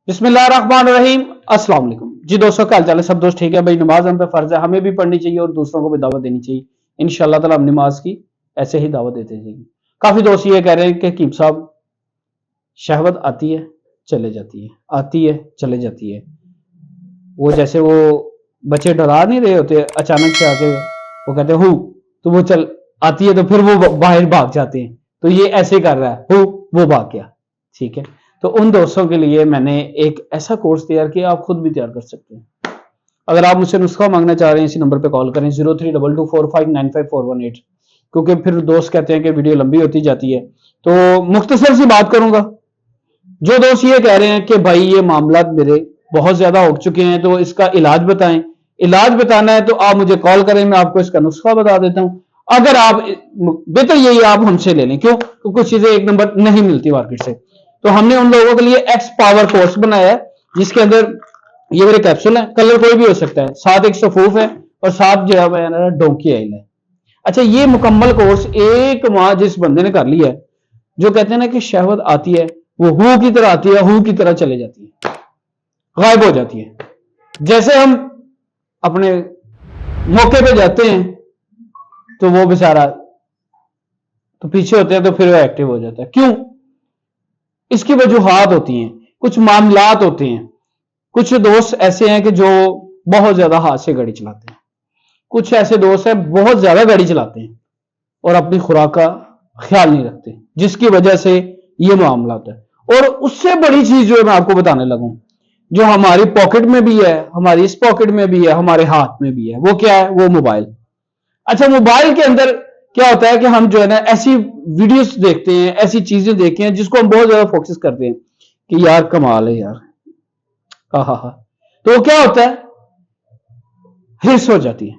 बिस्मिल्लाहिर्रहमानिर्रहीम। अस्सलाम वालेकुम जी दोस्तों, क्या हाल चाल है? सब दोस्त ठीक है भाई? नमाज हम पे फर्ज है, हमें भी पढ़नी चाहिए और दूसरों को भी दावत देनी चाहिए। इंशाअल्लाह ताला हम नमाज की ऐसे ही दावत देते जाएंगे। काफी दोस्त ये कह रहे हैं कि कीप साहब शहवत आती है चले जाती है, आती है चले जाती है। वो जैसे वो बच्चे डरा नहीं रहे होते अचानक से आके, वो कहते हैं हूँ तो वो चल आती है तो फिर वो बाहर भाग जाते हैं। तो ये ऐसे कर रहा है, हूँ वो भाग गया। ठीक है, तो उन दोस्तों के लिए मैंने एक ऐसा कोर्स तैयार किया, आप खुद भी तैयार कर सकते हैं। अगर आप मुझसे नुस्खा मांगना चाह रहे हैं इसी नंबर पे कॉल करें 0322459548, क्योंकि फिर दोस्त कहते हैं कि वीडियो लंबी होती जाती है। तो मुख्तसर सी बात करूंगा। जो दोस्त ये कह रहे हैं कि भाई ये मामला मेरे बहुत ज्यादा हो चुके हैं तो इसका इलाज बताएं, इलाज बताना है तो आप मुझे कॉल करें, मैं आपको इसका नुस्खा बता देता हूं। अगर आप बेहतर यही आप हमसे ले लें, क्यों? क्योंकि कुछ चीजें एक नंबर नहीं मिलती मार्केट से। तो हमने उन लोगों के लिए एक्स पावर कोर्स बनाया है, जिसके अंदर ये मेरे कैप्सूल है, कलर कोई भी हो सकता है, साथ एक सफूफ है और साथ जो है डोंकी ऑयल है। अच्छा, ये मुकम्मल कोर्स एक माह जिस बंदे ने कर लिया है, जो कहते हैं ना कि शहवत आती है वो हु की तरह आती है, हु की तरह चले जाती है, गायब हो जाती है। जैसे हम अपने मौके पे जाते हैं तो वो बेचारा तो पीछे होते हैं तो फिर वो एक्टिव हो जाता है। क्यों? इसकी वजूहात होती हैं, कुछ मामलात होते हैं। कुछ दोस्त ऐसे हैं कि जो बहुत ज्यादा हाथ से गाड़ी चलाते हैं, कुछ ऐसे दोस्त हैं बहुत ज्यादा गाड़ी चलाते हैं और अपनी खुराक का ख्याल नहीं रखते, जिसकी वजह से ये मामला होता है। और उससे बड़ी चीज जो मैं आपको बताने लगूं, जो हमारी पॉकेट में भी है, हमारी इस पॉकेट में भी है, हमारे हाथ में भी है, वो क्या है? वो मोबाइल। अच्छा, मोबाइल के अंदर क्या होता है कि हम जो है ना ऐसी वीडियोस देखते हैं, ऐसी चीजें देखते हैं जिसको हम बहुत ज्यादा फोकस करते हैं कि यार कमाल है यार, हा। तो क्या होता है? हिर्स हो जाती है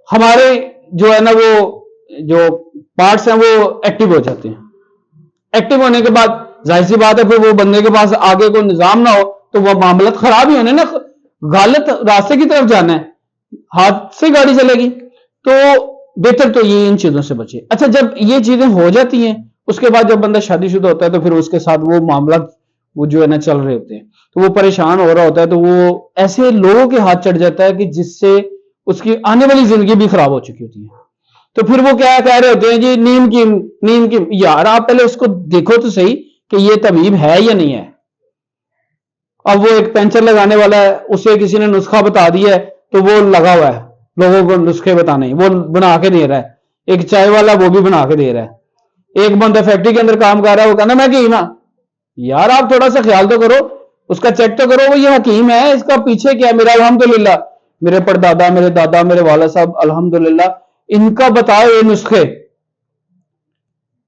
हमारे, जो है ना वो जो पार्ट्स हैं वो एक्टिव हो जाते हैं। एक्टिव होने के बाद जाहिर सी बात है फिर वो बंदे के पास आगे कोई निजाम ना हो तो वो मामला खराब ही होने ना, गलत रास्ते की तरफ जाना है, हाथ से गाड़ी चलेगी। तो बेहतर तो ये इन चीजों से बचे। अच्छा, जब ये चीजें हो जाती हैं उसके बाद जब बंदा शादीशुदा होता है तो फिर उसके साथ वो मामला वो जो है ना चल रहे होते हैं, तो वो परेशान हो रहा होता है, तो वो ऐसे लोगों के हाथ चढ़ जाता है कि जिससे उसकी आने वाली जिंदगी भी खराब हो चुकी होती है। तो फिर वो क्या कह रहे होते हैं जी, नीम की यार आप पहले उसको देखो तो सही कि ये तबीब है या नहीं है। अब वो एक पेंचर लगाने वाला है, उसे किसी ने नुस्खा बता दिया है तो वो लगा हुआ है लोगों को नुस्खे बताने, वो बना के दे रहा है। एक चाय वाला वो भी बना के दे रहा है। एक बंदा फैक्ट्री के अंदर काम कर रहा है, वो कहना मैं हकीम हाँ। यार आप थोड़ा सा ख्याल तो करो, उसका चेक तो करो, वो ये हकीम है, इसका पीछे क्या है? मेरा अल्हम्दुलिल्लाह, मेरे परदादा, मेरे दादा, मेरे वाला साहब अल्हम्दुलिल्लाह इनका बताए ये नुस्खे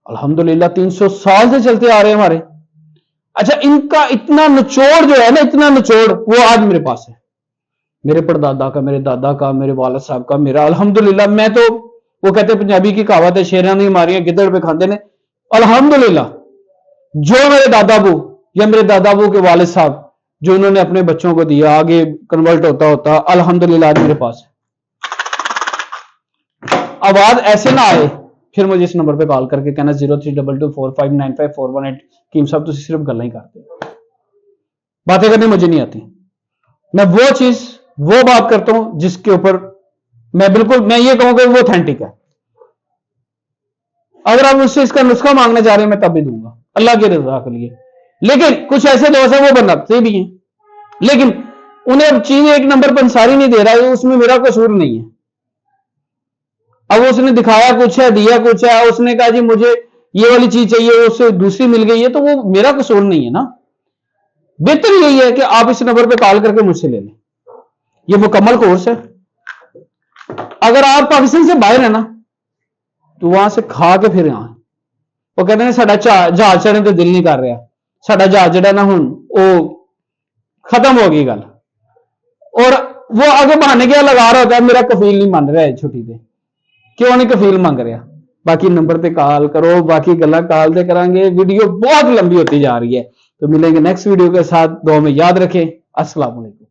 अल्हम्दुलिल्लाह 300 साल से चलते आ रहे हैं हमारे। अच्छा, इनका इतना निचोड़ जो है ना, इतना निचोड़ वो आज मेरे पास है, मेरे परदादा का, मेरे दादा का, मेरे वाला साहब का, मेरा अल्हम्दुलिल्लाह। मैं तो वो कहते हैं पंजाबी की कहावत है, शेरां नहीं मारियां गिद्दड़ पे खांदे ने। अल्हम्दुलिल्लाह जो मेरे दादाबू या मेरे दादाबू के वालिद साहब जो उन्होंने अपने बच्चों को दिया, आगे कन्वर्ट होता होता अल्हम्दुलिल्लाह आज मेरे पास है। आवाज ऐसे ना आए फिर मुझे इस नंबर पे कॉल करके कहना 0322459548। कीम साहब तुम सिर्फ गल्ला ही करते हो, बातें करने मुझे नहीं आती। मैं वो चीज वो बात करता हूं जिसके ऊपर मैं बिल्कुल मैं ये कहूंगा वो ऑथेंटिक है। अगर आप मुझसे इसका नुस्खा मांगना चाह रहे हैं मैं तब भी दूंगा अल्लाह की रजा के लिए। लेकिन कुछ ऐसे दोस्त हैं वो बनाते भी हैं, लेकिन उन्हें चीज एक नंबर पर अंसारी नहीं दे रहा है, उसमें मेरा कसूर नहीं है। अब उसने दिखाया कुछ है, दिया कुछ है, उसने कहा जी मुझे ये वाली चीज चाहिए, उससे दूसरी मिल गई है, तो वो मेरा कसूर नहीं है ना। बेहतर यही है कि आप इस नंबर पे कॉल करके मुझसे ले लें, ये मुकम्मल कोर्स है। अगर आप पाकिस्तान से बाहर है ना तो वहां से खा के फिर आए। वो कहते हैं साडा जहाज चढ़ने तो दिल नहीं कर रहा, साडा जहाज जड़ा ना हुण वो खत्म हो गई गल, और वो आगे बहाने क्या लगा रहा होता है, मेरा कफील नहीं मान रहा है छुट्टी से, क्यों नहीं कफील मांग रहा। बाकी नंबर पे कॉल करो, बाकी गल्ला कॉल से करांगे, वीडियो बहुत लंबी होती जा रही है। तो मिलेंगे नेक्स्ट वीडियो के साथ, दुआ में याद रखें। अस्सलाम वालेकुम।